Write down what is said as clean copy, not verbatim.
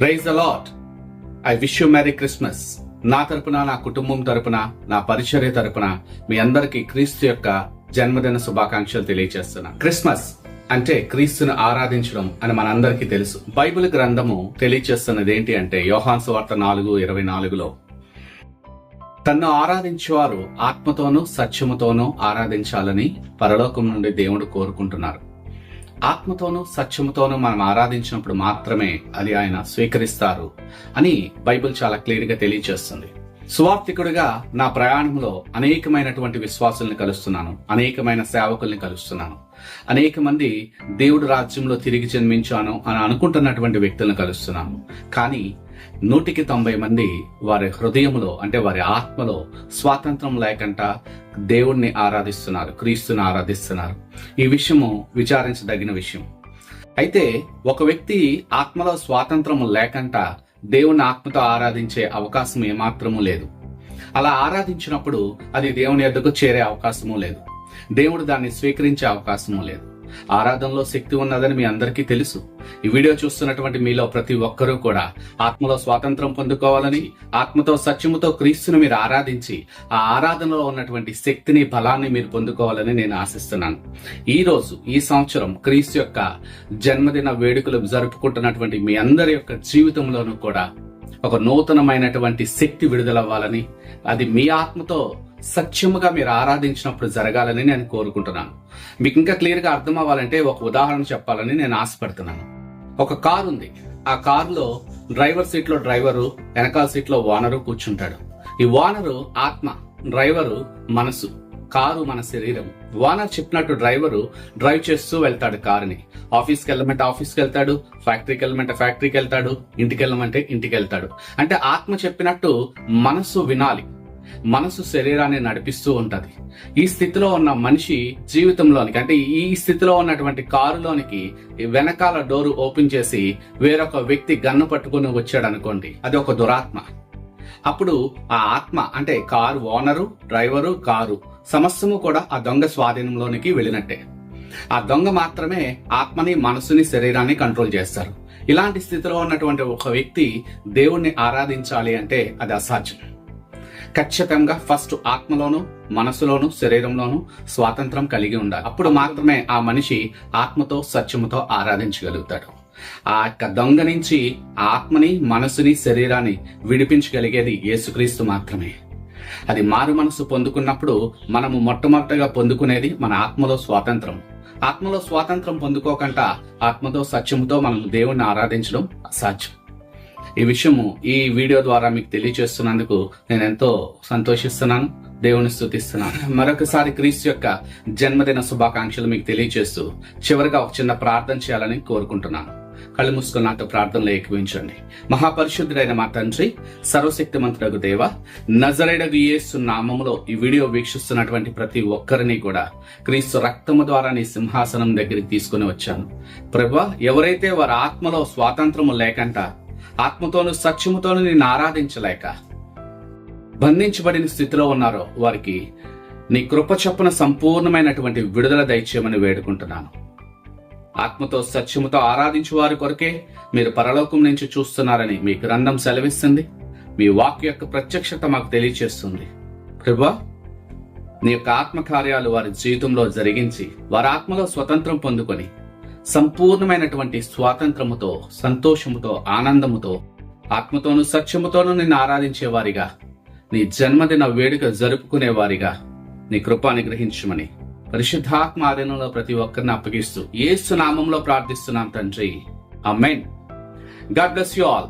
Praise the lord. I wish you merry Christmas. నా తరపున, నా కుటుంబం తరపున, నా పరిచర్య తరపున మీ అందరికీ క్రీస్తు యొక్క జన్మదిన శుభాకాంక్షలు తెలియజేస్తున్నా. క్రిస్మస్ అంటే క్రీస్తును ఆరాధించడం అని మనందరికీ తెలుసు. బైబిల్ గ్రంథము తెలియజేస్తున్నది ఏంటి అంటే యోహాను సువార్త 4:24 తన్ను ఆరాధించేవారు ఆత్మతోనూ సత్యముతోనూ ఆరాధించాలని పరలోకం నుండి దేవుడు కోరుకుంటున్నారు. ఆత్మతోనూ సత్యముతోనూ మనం ఆరాధించినప్పుడు మాత్రమే అది ఆయన స్వీకరిస్తారు అని బైబిల్ చాలా క్లియర్ గా తెలియజేస్తుంది. సువార్థికుడిగా నా ప్రయాణంలో అనేకమైనటువంటి విశ్వాసుల్ని కలుస్తున్నాను, అనేకమైన సేవకుల్ని కలుస్తున్నాను, అనేక మంది దేవుడి రాజ్యంలో తిరిగి జన్మించాను అని అనుకుంటున్నటువంటి వ్యక్తులను కలుస్తున్నాను. కానీ 190 మంది వారి హృదయంలో అంటే వారి ఆత్మలో స్వాతంత్రం లేకుండా దేవుణ్ణి ఆరాధిస్తున్నారు, క్రీస్తుని ఆరాధిస్తున్నారు. ఈ విషయము విచారించదగిన విషయం. అయితే ఒక వ్యక్తి ఆత్మలో స్వాతంత్రం లేకుండా దేవుని ఆత్మతో ఆరాధించే అవకాశం ఏమాత్రమూ లేదు. అలా ఆరాధించినప్పుడు అది దేవుని యొద్దకు చేరే అవకాశమూ లేదు, దేవుడు దాన్ని స్వీకరించే అవకాశమూ లేదు. ఆరాధనలో శక్తి ఉన్నదని మీ అందరికీ తెలుసు. ఈ వీడియో చూస్తున్నటువంటి మీలో ప్రతి ఒక్కరూ కూడా ఆత్మలో స్వాతంత్రం పొందుకోవాలని, ఆత్మతో సత్యముతో క్రీస్తును మీరు ఆరాధించి ఆ ఆరాధనలో ఉన్నటువంటి శక్తిని, బలాన్ని మీరు పొందుకోవాలని నేను ఆశిస్తున్నాను. ఈ రోజు, ఈ సంవత్సరం క్రీస్తు యొక్క జన్మదిన వేడుకలు జరుపుకుంటున్నటువంటి మీ అందరి యొక్క జీవితంలోనూ కూడా ఒక నూతనమైనటువంటి శక్తి విడుదలవ్వాలని, అది మీ ఆత్మతో సత్యముగా మీరు ఆరాధించినప్పుడు జరగాలని నేను కోరుకుంటున్నాను. మీకు ఇంకా క్లియర్ గా అర్థం అవ్వాలంటే ఒక ఉదాహరణ చెప్పాలని నేను ఆశపడుతున్నాను. ఒక కారు ఉంది. ఆ కారులో డ్రైవర్ సీట్ లో డ్రైవరు, వెనకాల సీట్ లో ఓనరు కూర్చుంటాడు. ఈ ఓనరు ఆత్మ, డ్రైవరు మనసు, కారు మన శరీరం. ఓనర్ చెప్పినట్టు డ్రైవరు డ్రైవ్ చేస్తూ వెళ్తాడు కారుని. ఆఫీస్కి వెళ్ళమంటే ఆఫీస్కి వెళ్తాడు, ఫ్యాక్టరీకి వెళ్ళమంటే ఫ్యాక్టరీకి వెళ్తాడు, ఇంటికి వెళ్ళమంటే ఇంటికి వెళ్తాడు. అంటే ఆత్మ చెప్పినట్టు మనసు వినాలి. మనసు శరీరాన్ని నడిపిస్తూ ఉంటది. ఈ స్థితిలో ఉన్న మనిషి జీవితంలోనికి అంటే ఈ స్థితిలో ఉన్నటువంటి కారులోనికి వెనకాల డోరు ఓపెన్ చేసి వేరొక వ్యక్తి గన్ను పట్టుకుని వచ్చాడు అనుకోండి, అది ఒక దురాత్మ. అప్పుడు ఆ ఆత్మ అంటే కారు ఓనరు, డ్రైవరు, కారు సమస్తము కూడా ఆ దొంగ స్వాధీనంలోనికి వెళ్ళినట్టే. ఆ దొంగ మాత్రమే ఆత్మని, మనసుని, శరీరాన్ని కంట్రోల్ చేస్తారు. ఇలాంటి స్థితిలో ఉన్నటువంటి ఒక వ్యక్తి దేవుణ్ణి ఆరాధించాలి అంటే అది అసాధ్యం. ఖచ్చితంగా ఫస్ట్ ఆత్మలోను, మనసులోను, శరీరంలోను స్వాతంత్రం కలిగి ఉండాలి. అప్పుడు మాత్రమే ఆ మనిషి ఆత్మతో సత్యముతో ఆరాధించగలుగుతాడు. ఆ యొక్క దొంగ నుంచి ఆత్మని, మనసుని, శరీరాన్ని విడిపించగలిగేది యేసుక్రీస్తు మాత్రమే. అది మారు మనసు పొందుకున్నప్పుడు మనము మొట్టమొదటిగా పొందుకునేది మన ఆత్మలో స్వాతంత్రం. ఆత్మలో స్వాతంత్రం పొందుకోకుండా ఆత్మతో సత్యముతో మనం దేవుణ్ణి ఆరాధించడం అసాధ్యం. ఈ విషయము ఈ వీడియో ద్వారా మీకు తెలియజేస్తున్నందుకు నేను ఎంతో సంతోషిస్తున్నాను, దేవుని స్తుతిస్తున్నాను. మరొకసారి క్రీస్తు యొక్క జన్మదిన శుభాకాంక్షలు మీకు తెలియజేస్తూ చివరిగా ఒక చిన్న ప్రార్థన చేయాలని కోరుకుంటున్నాను. కళ్ళు మూసుకొని నాతో ప్రార్థనలో ఏకీభవించండి. మహాపరిశుద్ధుడైన మా తండ్రి, సర్వశక్తిమంతుడగు దేవ, నజరేయుడగు యేసు నామములో ఈ వీడియో వీక్షిస్తున్నటువంటి ప్రతి ఒక్కరిని కూడా క్రీస్తు రక్తము ద్వారా నీ సింహాసనం దగ్గరికి తీసుకుని వచ్చాను. ప్రభువా, ఎవరైతే వారి ఆత్మలో స్వాతంత్రము లేకుండా ఆత్మతోను సత్యముతోను నిన్ను ఆరాధించలేక బంధించబడిన స్థితిలో ఉన్నారో వారికి నీ కృప చొప్పున సంపూర్ణమైనటువంటి విడుదల దయచేయమని వేడుకుంటున్నాను. ఆత్మతో సత్యముతో ఆరాధించు వారి కొరకే మీరు పరలోకం నుంచి చూస్తున్నారని మీ గ్రంథం సెలవిస్తుంది. మీ వాక్య యొక్క ప్రత్యక్షత మాకు తెలియచేస్తుంది. ప్రభువా, నీ యొక్క ఆత్మకార్యాలు వారి జీవితంలో జరిగించి వారి ఆత్మలో స్వతంత్రం పొందుకొని సంపూర్ణమైనటువంటి స్వాతంత్రముతో, సంతోషముతో, ఆనందముతో, ఆత్మతోను సత్యముతోను నిన్ను ఆరాధించేవారిగా, నీ జన్మదిన వేడుక జరుపుకునేవారిగా నీ కృప అనుగ్రహించమని పరిశుద్ధాత్మ ఆధీనంలో ప్రతి ఒక్కరిని అప్పగిస్తూ యేసు నామంలో ప్రార్థిస్తున్నాం తండ్రి. ఆమేన్. God bless you all.